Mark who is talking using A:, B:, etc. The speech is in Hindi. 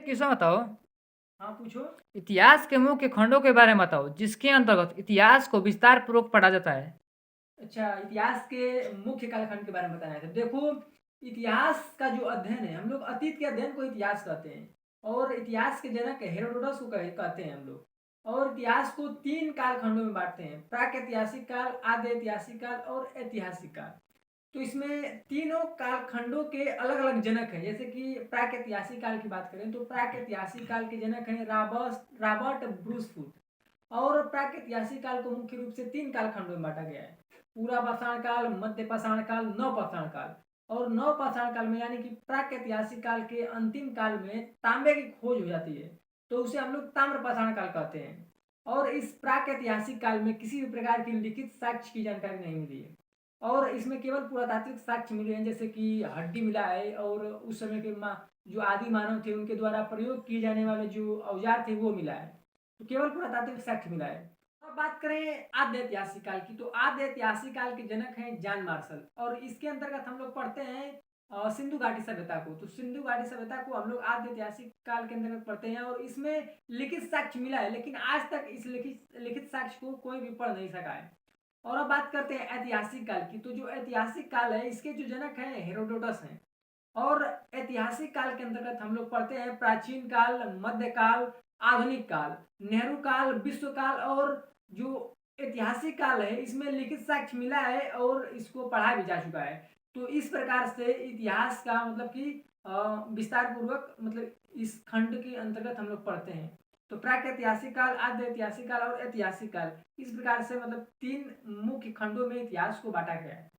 A: एक किस्सा बताओ।
B: हाँ, पूछो।
A: इतिहास के मुख्य खंडों के बारे में बताओ जिसके अंतर्गत इतिहास को विस्तार पूर्वक पढ़ा जाता है।
B: अच्छा, इतिहास के मुख्य कालखंड के बारे में बताना है। तो देखो, इतिहास का जो अध्ययन है, हम लोग अतीत के अध्ययन को इतिहास कहते हैं। और इतिहास के जनक हेरोडोटस को कहते हैं हम लोग। और इतिहास को 3 कालखंडों में बांटते हैं: प्राक-ऐतिहासिक काल, आद्य ऐतिहासिक काल और ऐतिहासिक काल। तो इसमें तीनों कालखंडों के अलग अलग जनक हैं। जैसे कि प्राक ऐतिहासिक काल की बात करें तो प्राक ऐतिहासिक काल के जनक हैं रॉबर्ट ब्रूस वुड। और प्राक ऐतिहासिक काल को मुख्य रूप से 3 कालखंडों में बांटा गया है: पूरा पाषाण काल, मध्य पाषाण काल, नव पाषाण काल। और नव पाषाण काल में यानी कि प्राक ऐतिहासिक काल के अंतिम काल में तांबे की खोज हो जाती है, तो उसे हम लोग ताम्र पाषाण काल कहते हैं। और इस प्राक ऐतिहासिक काल में किसी भी प्रकार की लिखित साक्ष्य की जानकारी नहीं मिली है। और इसमें केवल पुरातात्विक साक्ष्य मिले हैं, जैसे कि हड्डी मिला है और उस समय के जो आदि मानव थे उनके द्वारा प्रयोग किए जाने वाले जो औजार थे वो मिला है। तो केवल पुरातात्विक साक्ष्य मिला है। अब बात करें आद्य ऐतिहासिक काल की, तो आद्य ऐतिहासिक काल के जनक हैं जॉन मार्शल। और इसके अंतर्गत हम लोग पढ़ते हैं सिंधु घाटी सभ्यता को। तो सिंधु घाटी सभ्यता को हम लोग आद्य ऐतिहासिक काल के अंतर्गत पढ़ते हैं। और इसमें लिखित साक्ष्य मिला है, लेकिन आज तक इस लिखित साक्ष्य को कोई भी पढ़ नहीं सका है। और अब बात करते हैं ऐतिहासिक काल की। तो जो ऐतिहासिक काल है इसके जो जनक हैं हेरोडोटस हैं। और ऐतिहासिक काल के अंतर्गत हम लोग पढ़ते हैं प्राचीन काल, मध्यकाल, आधुनिक काल, नेहरू काल, विश्व काल। और जो ऐतिहासिक काल है इसमें लिखित साक्ष्य मिला है और इसको पढ़ा भी जा चुका है। तो इस प्रकार से इतिहास का मतलब कि विस्तार पूर्वक मतलब इस खंड के अंतर्गत हम लोग पढ़ते हैं। तो प्राक ऐतिहासिक काल, आद्य ऐतिहासिक काल और ऐतिहासिक काल, इस प्रकार से मतलब 3 मुख्य खंडों में इतिहास को बांटा गया है।